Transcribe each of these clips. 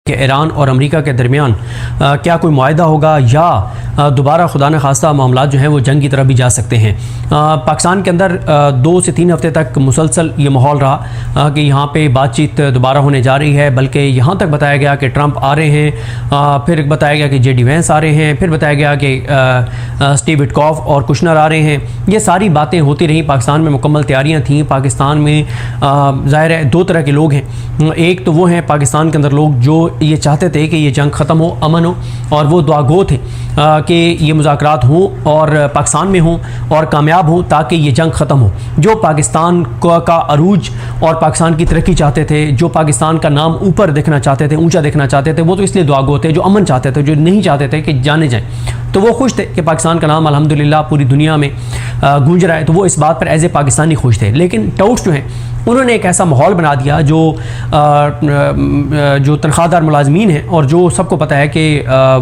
कि ईरान और अमेरिका के दरमियान क्या कोई मुआहदा होगा या दोबारा खुदा न खास्ता मामला जो हैं वो जंग की तरफ भी जा सकते हैं। पाकिस्तान के अंदर 2 से 3 हफ्ते तक मुसलसल ये माहौल रहा कि यहाँ पे बातचीत दोबारा होने जा रही है, बल्कि यहाँ तक बताया गया कि ट्रंप आ रहे हैं, फिर बताया गया कि JD वैंस आ रहे हैं, फिर बताया गया कि स्टीव विटकॉफ और कुशनर आ रहे हैं। ये सारी बातें होती रहीं, पाकिस्तान में मुकम्मल तैयारियाँ थीं। पाकिस्तान में ज़ाहिर है 2 तरह के लोग हैं। एक तो वो हैं पाकिस्तान के अंदर लोग जो ये चाहते थे कि ये जंग ख़त्म हो, अमन हो, और वो दुआगो थे कि ये मुज़ाकरात हों और पाकिस्तान में हों और कामयाब हों ताकि ये जंग ख़त्म हो। जो पाकिस्तान का अरूज और पाकिस्तान की तरक्की चाहते थे, जो पाकिस्तान का नाम ऊपर देखना चाहते थे, ऊंचा देखना चाहते थे, वो तो इसलिए दुआगो थे। जो अमन चाहते थे, जो नहीं चाहते थे कि जाने जाएँ, तो वो खुश थे कि पाकिस्तान का नाम अल्हम्दुलिल्लाह पूरी दुनिया में गूंज रहा है, तो वो इस बात पर एज ए पाकिस्तानी खुश थे। लेकिन टाउट्स जो हैं उन्होंने एक ऐसा माहौल बना दिया जो तनख्वाहदार मुलाजमीन हैं और जो सबको पता है कि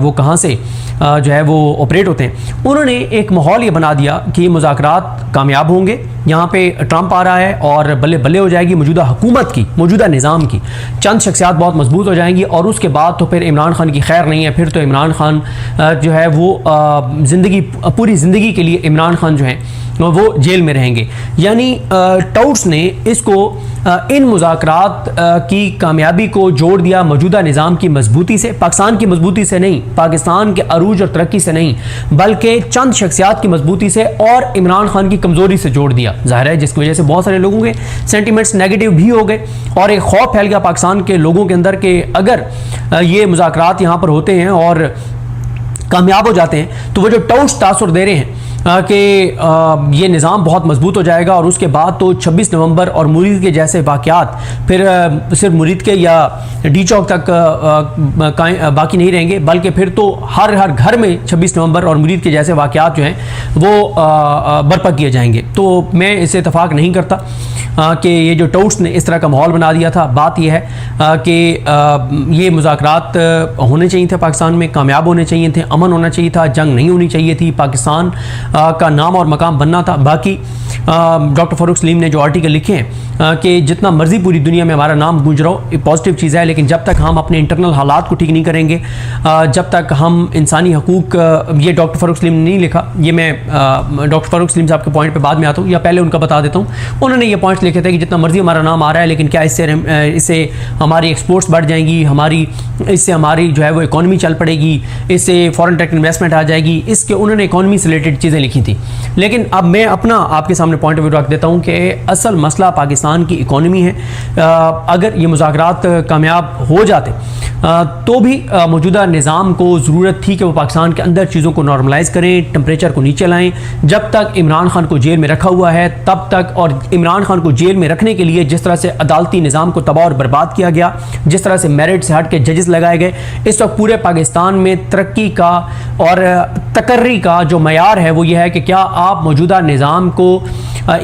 वो कहाँ से जो है वो ऑपरेट होते हैं, उन्होंने एक माहौल ये बना दिया कि ये मुज़ाकरात कामयाब होंगे। यहाँ पे ट्रंप आ रहा है और बल्ले बल्ले हो जाएगी मौजूदा हुकूमत की, मौजूदा निज़ाम की। चंद शख्सियात बहुत मजबूत हो जाएंगी और उसके बाद तो फिर इमरान खान की खैर नहीं है। फिर तो इमरान खान जो है वो पूरी ज़िंदगी के लिए इमरान खान जो है वो जेल में रहेंगे। यानी टाउट्स ने इसको इन मुज़ाकरात की कामयाबी को जोड़ दिया मौजूदा निज़ाम की मजबूती से, पाकिस्तान की मजबूती से नहीं, पाकिस्तान के अरूज और तरक्की से नहीं, बल्कि चंद शख्सियात की मजबूती से और इमरान खान की कमज़ोरी से जोड़ दिया। ज़ाहिर है जिसकी वजह से बहुत सारे लोगों के सेंटिमेंट्स नेगेटिव भी हो गए और एक खौफ फैल गया पाकिस्तान के लोगों के अंदर कि अगर ये मुज़ाकरात यहाँ पर होते हैं और कामयाब हो जाते हैं तो वो जो टाउट्स तासुर दे रहे हैं कि ये निज़ाम बहुत मजबूत हो जाएगा और उसके बाद तो 26 नवंबर और मुरीद के जैसे वाक़यात फिर सिर्फ मुरीद के या डी चौक तक बाकी नहीं रहेंगे, बल्कि फिर तो हर घर में 26 नवंबर और मुरीद के जैसे वाक़यात जो हैं वो बर्पा किए जाएंगे। तो मैं इससे इत्तफाक नहीं करता कि ये जो टाउट्स ने इस तरह का माहौल बना दिया था। बात यह है कि ये मुज़ाकरात होने चाहिए थे, पाकिस्तान में कामयाब होने चाहिए थे, अमन होना चाहिए था, जंग नहीं होनी चाहिए थी, पाकिस्तान का नाम और मकाम बनना था। बाकी डॉक्टर फ़ारूक सलीम ने जो आर्टिकल लिखे हैं कि जितना मर्जी पूरी दुनिया में हमारा नाम गूंज रहा हो, पॉजिटिव चीज़ है, लेकिन जब तक हम अपने इंटरनल हालात को ठीक नहीं करेंगे, जब तक हम इंसानी हकूक़, ये डॉक्टर फ़ारूक सलीम ने नहीं लिखा, ये मैं डॉक्टर फ़ारूक सलीम साहब के पॉइंट पर बाद में आता हूँ या पहले उनका बता देता हूँ। उन्होंने ये पॉइंट्स लिखे थे कि जितना मर्जी हमारा नाम आ रहा है, लेकिन क्या इससे हमारी एक्सपोर्ट्स बढ़ जाएंगी, इससे हमारी जो है वो इकॉनमी चल पड़ेगी, इससे फॉरेन डायरेक्ट इन्वेस्टमेंट आ जाएगी, इसके उन्होंने इकॉनमी से रिलेटेड चीज़ें लिखी थी। लेकिन अब मैं अपना आपके सामने पॉइंट ऑफ व्यू रख देता हूँ कि असल मसला पाकिस्तान की इकॉनमी है। अगर ये मुज़ाकरात कामयाब हो जाते तो भी मौजूदा निज़ाम को ज़रूरत थी कि वो पाकिस्तान के अंदर चीज़ों को नॉर्मलाइज़ करें, टेम्परेचर को नीचे लाएँ। जब तक इमरान खान को जेल में रखा हुआ है तब तक, और इमरान खान को जेल में रखने के लिए जिस तरह से अदालती निज़ाम को तबाह और बर्बाद किया गया, जिस तरह से मेरिट से हट के जजेस लगाए गए, इस वक्त पूरे पाकिस्तान में तरक्की का और तकर्री का जो मयार है वो ये है कि क्या आप मौजूदा निज़ाम को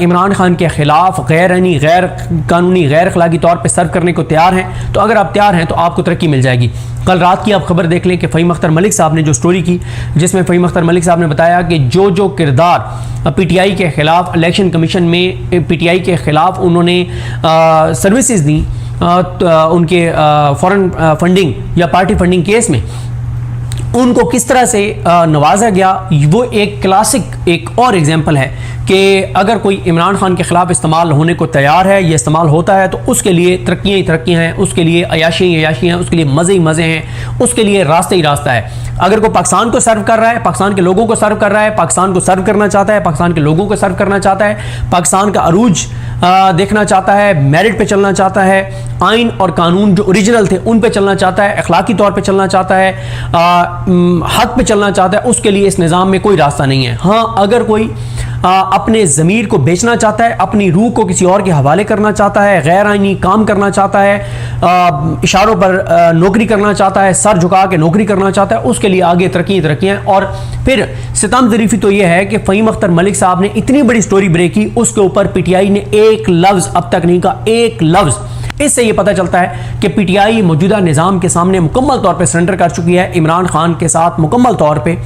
इमरान खान के ख़िलाफ़ गैर आईनी, गैर कानूनी, गैर अखलाकी तौर पर सर्व करने को तैयार हैं। तो अगर आप तैयार हैं तो आपको तरक्की मिल जाएगी। कल रात की आप खबर देख लें कि फ़हीम अख्तर मलिक साहब ने जो स्टोरी की, जिसमें फ़हीम अख्तर मलिक साहब ने बताया कि जो किरदार PTI के ख़िलाफ़ इलेक्शन कमीशन में PTI के ख़िलाफ़ उन्होंने सर्विसेज दी उनके फॉरेन फंडिंग या पार्टी फंडिंग केस में, उनको किस तरह से नवाजा गया, वो एक क्लासिक एक और एग्जाम्पल है कि अगर कोई इमरान खान के ख़िलाफ़ इस्तेमाल होने को तैयार है, ये इस्तेमाल होता है, तो उसके लिए तरक्कियाँ ही तरक्कियाँ हैं, उसके लिए अयाशी ही अयाशी हैं, उसके लिए मज़े ही मज़े हैं, उसके लिए रास्ता ही रास्ता है। अगर कोई पाकिस्तान को सर्व कर रहा है, पाकिस्तान के लोगों को सर्व कर रहा है, पाकिस्तान को सर्व करना चाहता है, पाकिस्तान के लोगों को सर्व करना चाहता है, पाकिस्तान का अरूज देखना चाहता है, मेरिट पे चलना चाहता है, आइन और कानून जो ओरिजिनल थे उन पे चलना चाहता है, अखलाकी तौर पे चलना चाहता है, हक पे चलना चाहता है, उसके लिए इस निज़ाम में कोई रास्ता नहीं है। हाँ, अगर कोई अपने ज़मीर को बेचना चाहता है, अपनी रूह को किसी और के हवाले करना चाहता है, गैर आइनी काम करना चाहता है, इशारों पर नौकरी करना चाहता है, सर झुका के नौकरी करना चाहता है, उसके लिए आगे तरक्कियाँ। और फिर सितम ज़रीफ़ी तो यह है कि फ़हीम अख्तर मलिक साहब ने इतनी बड़ी स्टोरी ब्रेक की, उसके ऊपर PTI ने एक लफ्ज़ अब तक नहीं कहा, एक लफ्ज़ इससे ये पता चलता है कि पीटीआई मौजूदा निज़ाम के सामने मुकम्मल तौर पर सरेंडर कर चुकी है, इमरान खान के साथ मुकम्मल तौर पे,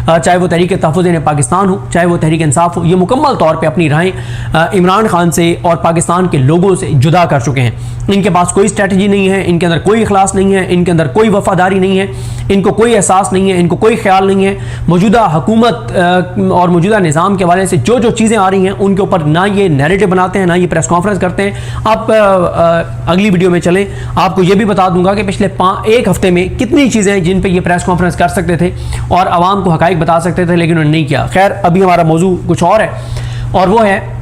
चाहे वो तहरीक तहफ़्फ़ुज़ पाकिस्तान हो, चाहे वो तहरीक इंसाफ हो, ये मुकम्मल तौर पे अपनी राहें इमरान खान से और पाकिस्तान के लोगों से जुदा कर चुके हैं। इनके पास कोई स्ट्रैटेजी नहीं है, इनके अंदर कोई इखलास नहीं है, इनके अंदर कोई वफादारी नहीं है, इनको कोई एहसास नहीं है, इनको कोई ख्याल नहीं है। मौजूदा हुकूमत और मौजूदा निज़ाम के हवाले से जो जो चीज़ें आ रही हैं उनके ऊपर ना ये नैरेटिव बनाते हैं, ना ये प्रेस कॉन्फ्रेंस करते हैं। आप अगली वीडियो में चलें, आपको ये भी बता दूंगा कि पिछले एक हफ्ते में कितनी चीज़ें हैं जिन पे ये प्रेस कॉन्फ्रेंस कर सकते थे और आवाम को हकाइक बता सकते थे, लेकिन उन्होंने नहीं किया। खैर, अभी हमारा मौजू कुछ और है, और वो है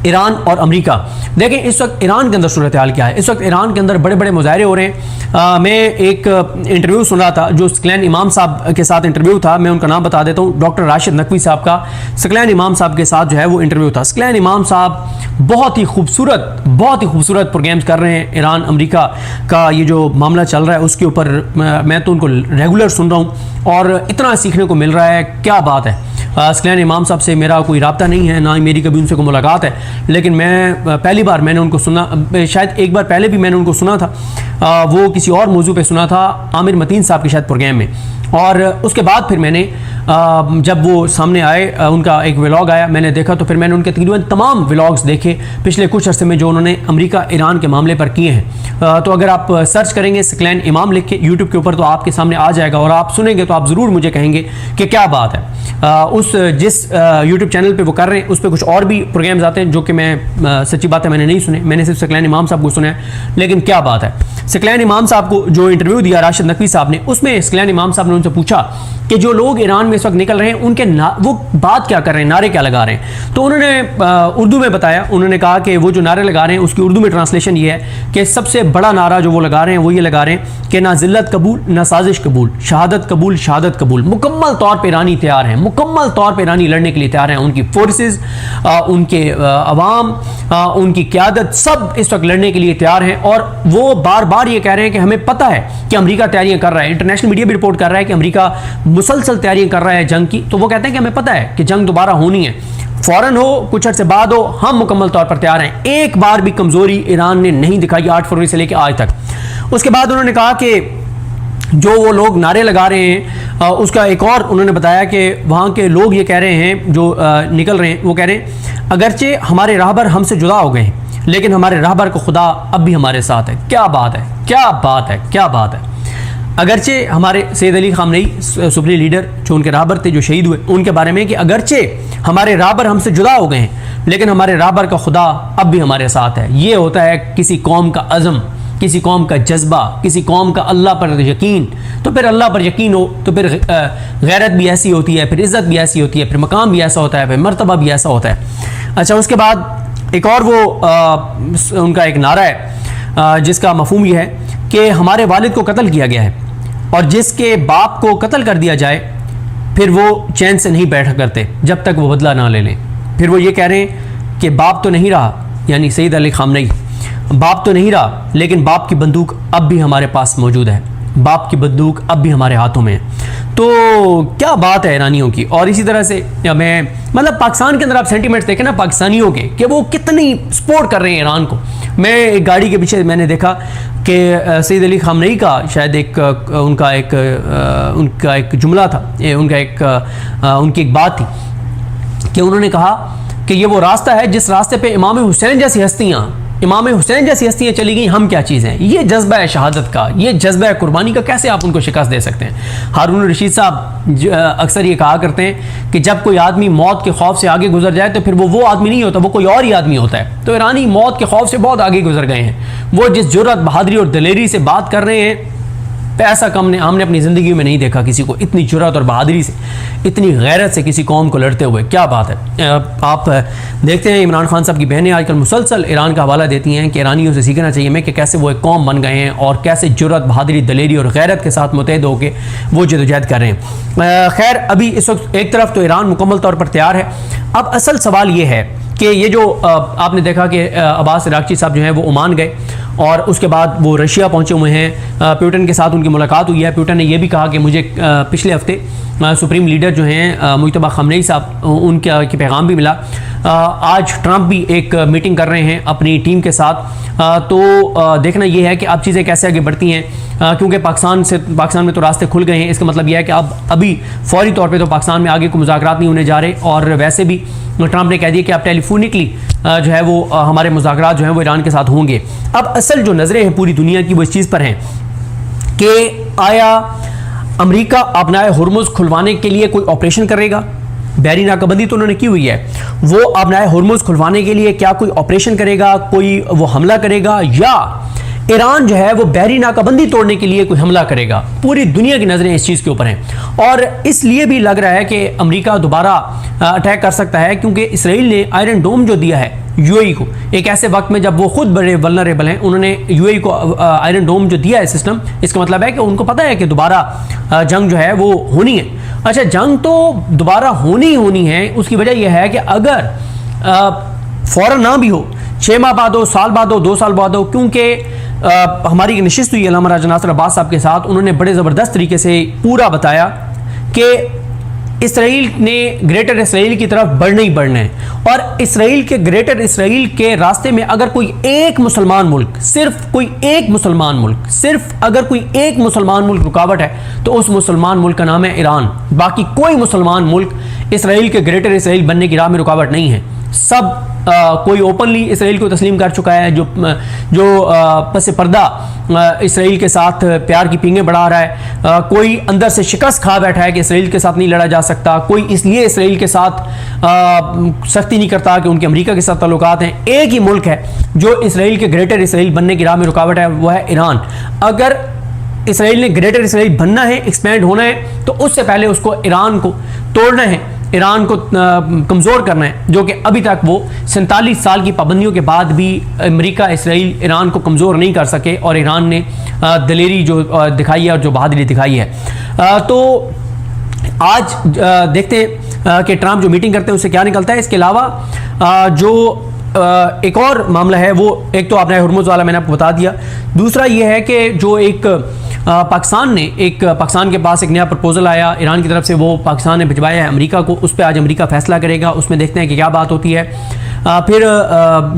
ईरान और अमेरिका। देखें इस वक्त ईरान के अंदर सूरत हाल क्या है। इस वक्त ईरान के अंदर बड़े बड़े मुजाहरे हो रहे हैं। मैं एक इंटरव्यू सुन रहा था, जो सकलैन इमाम साहब के साथ इंटरव्यू था, मैं उनका नाम बता देता हूँ, डॉक्टर राशिद नकवी साहब का सकलैन इमाम साहब के साथ जो है वो इंटरव्यू था। सकलैन इमाम साहब बहुत ही खूबसूरत प्रोग्राम्स कर रहे हैं। ईरान अमेरिका का ये जो मामला चल रहा है उसके ऊपर मैं तो उनको रेगुलर सुन रहा हूँ और इतना सीखने को मिल रहा है, क्या बात है। सकलैन इमाम साहब से मेरा कोई राब्ता नहीं है, ना ही मेरी कभी उनसे कोई मुलाकात है, लेकिन मैं पहली बार मैंने उनको सुना, शायद एक बार पहले भी मैंने उनको सुना था, वो किसी और मौजू पे सुना था, आमिर मतीन साहब के शायद प्रोग्राम में। और उसके बाद फिर मैंने जब वो सामने आए, उनका एक व्लॉग आया, मैंने देखा, तो फिर मैंने उनके तकरीबन तमाम व्लॉग्स देखे पिछले कुछ अर्से में जो उन्होंने अमेरिका ईरान के मामले पर किए हैं। तो अगर आप सर्च करेंगे सकलैन इमाम लिख के यूट्यूब के ऊपर तो आपके सामने आ जाएगा, और आप सुनेंगे तो आप ज़रूर मुझे कहेंगे कि क्या बात है। उस जिस यूट्यूब चैनल पर वो कर रहे हैं उस पर कुछ और भी प्रोग्राम्स आते हैं जो कि मैं सच्ची बात है मैंने नहीं सुने, मैंने सिर्फ सकलैन इमाम साहब को सुना है, लेकिन क्या बात है। सकलैन इमाम साहब को जो इंटरव्यू दिया राशिद नकवी साहब ने, उसमें सकलैन इमाम साहब ने उनसे पूछा कि जो लोग ईरान में इस वक्त निकल रहे हैं उनके वो बात क्या कर रहे हैं, नारे क्या लगा रहे हैं। तो उन्होंने उर्दू में बताया, उन्होंने कहा कि वो जो नारे लगा रहे हैं उसकी उर्दू में ट्रांसलेशन ये है कि सबसे बड़ा नारा जो वो लगा रहे हैं वो ये लगा रहे हैं कि ना जिल्लत कबूल ना साजिश कबूल, शहादत कबूल शहादत कबूल। मुकम्मल तौर पर ईरानी तैयार हैं, मुकम्मल तौर पर ईरानी लड़ने के लिए तैयार हैं। उनकी फोर्सेज, उनके अवाम, उनकी क़यादत सब इस वक्त लड़ने के लिए तैयार हैं। और वो बार बार ये कह रहे हैं कि हमें पता है कि अमेरिका तैयारियां कर रहा है, इंटरनेशनल मीडिया भी रिपोर्ट कर रहा है कि अमेरिका मुसलसल तैयारियां कर रहा है जंग की। तो वो कहते हैं कि हमें पता है कि जंग दोबारा होनी है, फौरन हो, कुछ अर्से बाद हो, हम मुकम्मल तौर पर तैयार हैं। एक बार भी कमजोरी ईरान ने नहीं दिखाई 8 फरवरी से लेकर आज तक। उसके बाद उन्होंने कहा कि जो वो लोग नारे लगा रहे हैं, उसका एक और उन्होंने बताया कि वहाँ के लोग ये कह रहे हैं जो निकल रहे हैं, वो कह रहे हैं अगरचे हमारे राहबर हमसे जुदा हो गए हैं लेकिन हमारे राहबर को खुदा अब भी हमारे साथ है। क्या बात है, क्या बात है, क्या बात है। अगरचे हमारे Syed Ali Khamenei supreme leader जो उनके राहबर थे जो शहीद हुए, उनके बारे में कि अगरचे हमारे राहबर हमसे जुदा हो गए हैं लेकिन हमारे राहबर का खुदा अब भी हमारे साथ है। ये होता है किसी कौम का अज़म, किसी कौम का जज्बा, किसी कौम का अल्लाह पर यकीन। तो फिर अल्लाह पर यकीन हो तो फिर गैरत भी ऐसी होती है, फिर इज़्ज़त भी ऐसी होती है, फिर मकाम भी ऐसा होता है, फिर मर्तबा भी ऐसा होता है। अच्छा, उसके बाद एक और वो उनका एक नारा है जिसका मफहूम यह है कि हमारे वालिद को कत्ल किया गया है और जिसके बाप को कत्ल कर दिया जाए फिर वो चैन से नहीं बैठा करते जब तक वो बदला ना ले लें। फिर वो ये कह रहे हैं कि बाप तो नहीं रहा, यानी सैयद अली खामनेई, बाप तो नहीं रहा लेकिन बाप की बंदूक अब भी हमारे पास मौजूद है, बाप की बंदूक अब भी हमारे हाथों में है। तो क्या बात है ईरानियों की। और इसी तरह से मैं मतलब पाकिस्तान के अंदर आप सेंटीमेंट्स देखें ना पाकिस्तानियों के कि वो कितनी सपोर्ट कर रहे हैं ईरान को। मैं एक गाड़ी के पीछे मैंने देखा कि सैयद अली खामनेई का शायद उनका एक जुमला था, उनकी एक बात थी कि उन्होंने कहा कि ये वो रास्ता है जिस रास्ते पे इमाम हुसैन जैसी हस्तियां चली गई, हम क्या चीज़ हैं। ये जज्बा है शहादत का, ये जज्बा है कुर्बानी का, कैसे आप उनको शिकस्त दे सकते हैं। हारून रशीद साहब अक्सर ये कहा करते हैं कि जब कोई आदमी मौत के खौफ से आगे गुजर जाए तो फिर वो आदमी नहीं होता, वो कोई और ही आदमी होता है। तो ईरानी मौत के खौफ से बहुत आगे गुजर गए हैं। वो जिस जुर्रत, बहादुरी और दलेरी से बात कर रहे हैं, ऐसा हमने अपनी ज़िंदगी में नहीं देखा किसी को इतनी जुर्रत और बहादुरी से, इतनी गैरत से किसी कौम को लड़ते हुए। क्या बात है। आप देखते हैं इमरान खान साहब की बहनें आजकल मुसलसल ईरान का हवाला देती हैं कि ईरानियों से सीखना चाहिए हमें कि कैसे वो एक कौम बन गए हैं और कैसे जुर्रत, बहादुरी, दलेरी और गैरत के साथ मुतहद होकर वो जदोजहद कर रहे हैं। खैर, अभी इस वक्त एक तरफ तो ईरान मुकम्मल तौर पर तैयार है। अब असल सवाल ये है कि ये जो आपने देखा कि अब्बास इराक़ची साहब जो हैं वो ओमान गए और उसके बाद वो रशिया पहुंचे हुए हैं। पुतिन के साथ उनकी मुलाकात हुई है। पुतिन ने यह भी कहा कि मुझे पिछले हफ्ते सुप्रीम लीडर जो हैं मुज्तबा खमनेई साहब, उनका की पैगाम भी मिला। आज ट्रंप भी एक मीटिंग कर रहे हैं अपनी टीम के साथ। तो देखना यह है कि अब चीज़ें कैसे आगे बढ़ती हैं, क्योंकि पाकिस्तान में तो रास्ते खुल गए हैं। इसका मतलब यह है कि अब अभी फौरी तौर पे तो पाकिस्तान में आगे कोई मुज़ाकरात नहीं होने जा रहे, और वैसे भी ट्रंप ने कह दिया कि अब टेलीफोनिकली जो है वो हमारे मुज़ाकरात जो हैं वो ईरान के साथ होंगे। अब असल जो नज़रें हैं पूरी दुनिया की वो इस चीज़ पर हैं कि आया अमेरिका अपना हुर्मुज़ खुलवाने के लिए कोई ऑपरेशन करेगा। बहरी नाकाबंदी तो उन्होंने की हुई है, वो अपना हुर्मुज़ खुलवाने के लिए क्या कोई ऑपरेशन करेगा, कोई वो हमला करेगा, या ईरान जो है वो बहरी नाकाबंदी तोड़ने के लिए कोई हमला करेगा। पूरी दुनिया की नज़रें इस चीज़ के ऊपर हैं, और इसलिए भी लग रहा है कि अमेरिका दोबारा अटैक कर सकता है, क्योंकि इसराइल ने आयरन डोम जो दिया है यूएई को, एक ऐसे वक्त में जब वो खुद बड़े वल्नरेबल हैं, उन्होंने यूएई को आयरन डोम जो दिया है सिस्टम, इसका मतलब है कि उनको पता है कि दोबारा जंग जो है वो होनी है। अच्छा, जंग तो दोबारा होनी है, उसकी वजह यह है कि अगर फौरन ना भी हो, 6 माह बाद हो, साल बाद हो, 2 साल बाद हो, क्योंकि हमारी नशिस्त हुई अल्लामा राजा नासिर अब्बास साहब के साथ, उन्होंने बड़े ज़बरदस्त तरीके से पूरा बताया कि इसराइल ने ग्रेटर इसराइल की तरफ बढ़ना ही बढ़ना है, और इसराइल के ग्रेटर इसराइल के रास्ते में अगर कोई एक मुसलमान मुल्क, सिर्फ कोई एक मुसलमान मुल्क, सिर्फ अगर कोई एक मुसलमान मुल्क रुकावट है, तो उस मुसलमान मुल्क का नाम है ईरान। बाकी कोई मुसलमान मुल्क इसराइल के ग्रेटर इसराइल बनने की राह में रुकावट नहीं है। सब कोई ओपनली इसराइल को तस्लीम कर चुका है, जो पस पर्दा इसराइल के साथ प्यार की पींगे बढ़ा रहा है। कोई अंदर से शिकस्त खा बैठा है कि इसराइल के साथ नहीं लड़ा जा सकता। कोई इसलिए इसराइल के साथ सख्ती नहीं करता कि उनके अमेरिका के साथ ताल्लुकात हैं। एक ही मुल्क है जो इसराइल के ग्रेटर इसराइल बनने की राह में रुकावट है, वह है ईरान। अगर इसराइल ने ग्रेटर इसराइल बनना है, एक्सपैंड होना है, तो उससे पहले उसको ईरान को तोड़ना है, ईरान को कमज़ोर करना है, जो कि अभी तक वो 47 साल की पाबंदियों के बाद भी अमेरिका इसराइल ईरान को कमज़ोर नहीं कर सके, और ईरान ने दलेरी जो दिखाई है और जो बहादुरी दिखाई है। तो आज देखते हैं कि ट्रंप जो मीटिंग करते हैं उससे क्या निकलता है। इसके अलावा जो एक और मामला है, वो एक तो आपने हुर्मुज़ वाला मैंने आपको बता दिया। दूसरा ये है कि जो एक पाकिस्तान के पास एक नया प्रपोजल आया ईरान की तरफ से, वो पाकिस्तान ने भिजवाया है अमेरिका को। उस पर आज अमेरिका फैसला करेगा, उसमें देखते हैं कि क्या बात होती है। फिर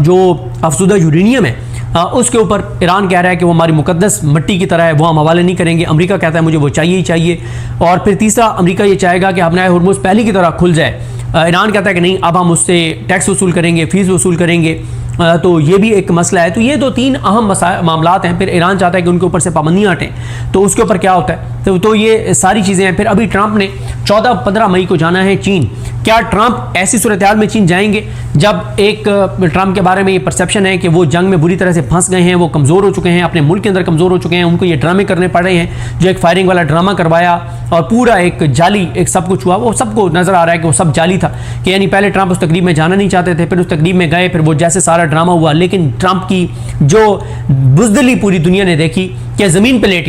जो अफसुदा यूरेनियम है उसके ऊपर ईरान कह रहा है कि वो हमारी मुकद्दस मिट्टी की तरह है, वो हम हवाले नहीं करेंगे। अमेरिका कहता है मुझे वो चाहिए ही चाहिए। और फिर तीसरा अमेरिका ये चाहेगा कि अपना हुर्मुज़ पहले की तरह खुल जाए। ईरान कहता है कि नहीं, अब हम उससे टैक्स वसूल करेंगे, फीस वसूल करेंगे। तो ये भी एक मसला है। तो ये 2-3 अहम मामलात हैं। फिर ईरान चाहता है कि उनके ऊपर से पाबंदियाँ हटें, तो उसके ऊपर क्या होता है। तो ये सारी चीज़ें हैं। फिर अभी ट्रंप ने 14-15 मई को जाना है चीन। क्या ट्रंप ऐसी सूरत हाल में चीन जाएंगे जब एक ट्रंप के बारे में ये परसेप्शन है कि वो जंग में बुरी तरह से फंस गए हैं, वो कमज़ोर हो चुके हैं, अपने मुल्क के अंदर कमज़ोर हो चुके हैं, उनको ये ड्रामे करने पड़ रहे हैं। जो एक फायरिंग वाला ड्रामा करवाया और पूरा एक जाली एक सब कुछ हुआ, वो सबको नज़र आ रहा है कि वो सब जाली था। कि यानी पहले ट्रंप उस तकरीब में जाना नहीं चाहते थे, फिर उस तकरीब में गए, फिर वो जैसे सारा ड्रामा हुआ। लेकिन ट्रंप की जो बुज़दिली पूरी दुनिया ने देखी कि ज़मीन पे लेट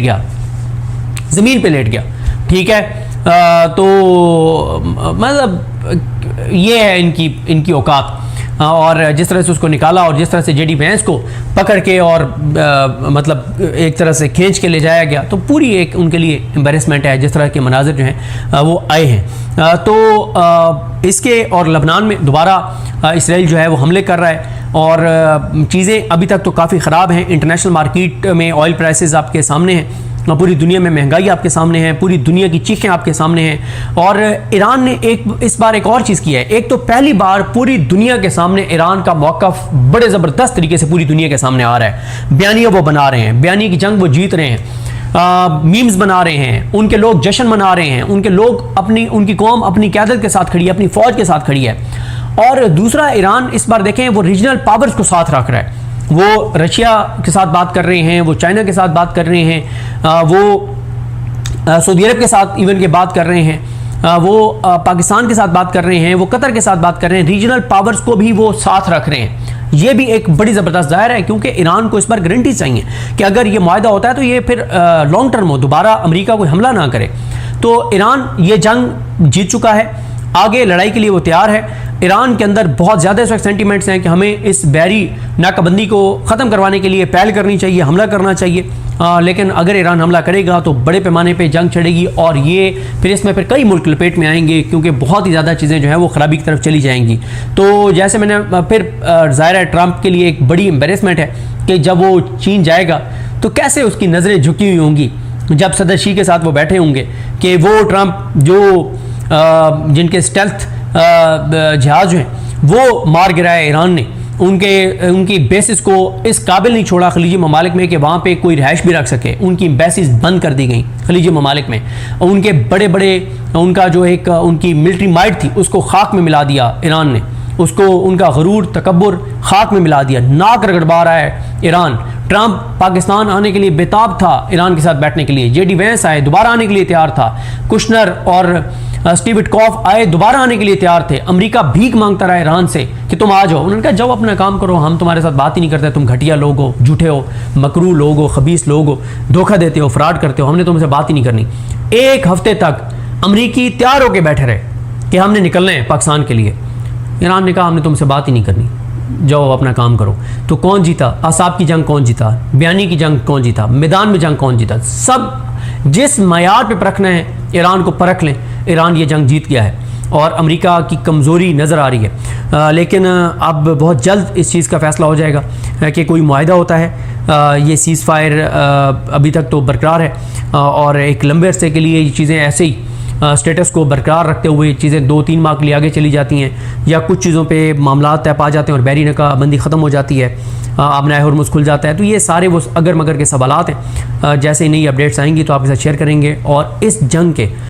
गया, ठीक है। तो मतलब ये है इनकी औकात। और जिस तरह से उसको निकाला और जिस तरह से जेडी वेंस को पकड़ के और मतलब एक तरह से खींच के ले जाया गया, तो पूरी एक उनके लिए एम्बेरसमेंट है जिस तरह के मनाजिर जो हैं वो आए हैं। तो इसके और लबनान में दोबारा इसराइल जो है वो हमले कर रहा है, और चीज़ें अभी तक तो काफ़ी ख़राब हैं। इंटरनेशनल मार्केट में ऑयल प्राइसेस आपके सामने हैं, पूरी दुनिया में महंगाई आपके सामने है, पूरी दुनिया की चीखें आपके सामने हैं। और ईरान ने इस बार एक और चीज़ की है। एक तो पहली बार पूरी दुनिया के सामने ईरान का मौक़िफ़ बड़े ज़बरदस्त तरीके से पूरी दुनिया के सामने आ रहा है। बयानिया वो बना रहे हैं, बयानी की जंग वो जीत रहे हैं, मीम्स बना रहे हैं, उनके लोग जश्न मना रहे हैं, उनके लोग उनकी कौम अपनी क़यादत के साथ खड़ी है, अपनी फ़ौज के साथ खड़ी है। और दूसरा, ईरान इस बार देखें वो रीजनल पावर्स को साथ रख रहा है। वो रशिया के साथ बात कर रहे हैं, वो चाइना के साथ बात कर रहे हैं, वो सऊदी अरब के साथ इवन के बात कर रहे हैं, वो पाकिस्तान के साथ बात कर रहे हैं, वो कतर के साथ बात कर रहे हैं। रीजनल पावर्स को भी वो साथ रख रहे हैं। ये भी एक बड़ी ज़बरदस्त ज़ाहिर है, क्योंकि ईरान को इस बार गारंटी चाहिए कि अगर ये मुआहदा होता है तो ये फिर लॉन्ग टर्म हो, दोबारा अमेरिका कोई हमला ना करे। तो ईरान ये जंग जीत चुका है आगे लड़ाई के लिए वो तैयार है। ईरान के अंदर बहुत ज़्यादा इस वक्त सेंटीमेंट्स हैं कि हमें इस बैरी नाकाबंदी को ख़त्म करवाने के लिए पहल करनी चाहिए, हमला करना चाहिए। लेकिन अगर ईरान हमला करेगा तो बड़े पैमाने पे जंग छिड़ेगी और ये फिर इसमें फिर कई मुल्क लपेट में आएंगे, क्योंकि बहुत ही ज़्यादा चीज़ें जो है वो ख़राबी की तरफ चली जाएंगी। तो जैसे मैंने फिर ज़ाहिर है ट्रंप के लिए एक बड़ी एम्बेरसमेंट है कि जब वो चीन जाएगा तो कैसे उसकी नज़रें झुकी हुई होंगी जब सदर शी के साथ वो बैठे होंगे कि वो ट्रंप जो जिनके स्टेल्थ जहाज हैं वो मार गिराया ईरान ने, उनकी बेसिस को इस काबिल नहीं छोड़ा खलीजी ममालिक में कि वहाँ पे कोई रिहाइश भी रख सके। उनकी बेसिस बंद कर दी गई खलीजी ममालिक में। उनके बड़े बड़े उनका जो एक उनकी मिलिट्री माइट थी उसको खाक में मिला दिया ईरान ने, उसको उनका गरूर तकब्बुर खाक में मिला दिया। नाक रगड़वा रहा है ईरान। ट्रंप पाकिस्तान आने के लिए बेताब था ईरान के साथ बैठने के लिए। जेडी वेंस आए, दोबारा आने के लिए तैयार था। कुशनर और स्टीव विटकॉफ आए, दोबारा आने के लिए तैयार थे। अमेरिका भीख मांगता रहा ईरान से कि तुम आ जाओ। उन्होंने कहा जाओ अपना काम करो, हम तुम्हारे साथ बात ही नहीं करते, तुम घटिया लोग हो, झूठे हो, मकरू लोग हो, खबीस लोग हो, धोखा देते हो, फ्रॉड करते हो, हमने तुमसे बात ही नहीं करनी। एक हफ्ते तक अमरीकी तैयार होकर बैठे रहे कि हमने निकलना है पाकिस्तान के लिए। ईरान ने कहा हमने तुमसे बात ही नहीं करनी, जाओ अपना काम करो। तो कौन जीता? आसाब की जंग कौन जीता? बयानी की जंग कौन जीता? मैदान में जंग कौन जीता? सब जिस मयार पे परखना है ईरान को परख लें, ईरान ये जंग जीत गया है और अमेरिका की कमज़ोरी नज़र आ रही है। लेकिन अब बहुत जल्द इस चीज़ का फ़ैसला हो जाएगा कि कोई मुआहिदा होता है। ये सीज़ फायर अभी तक तो बरकरार है और एक लंबे अरसे के लिए ये चीज़ें ऐसे ही स्टेटस को बरकरार रखते हुए चीज़ें 2-3 माह के लिए आगे चली जाती हैं, या कुछ चीज़ों पे मामला तय पा जाते हैं और बैरी नाकाबंदी ख़त्म हो जाती है, आबना हुर्मुज़ खुल जाता है। तो ये सारे वो अगर मगर के सवालात हैं। जैसे नई अपडेट्स आएंगी तो आपके साथ शेयर करेंगे और इस जंग के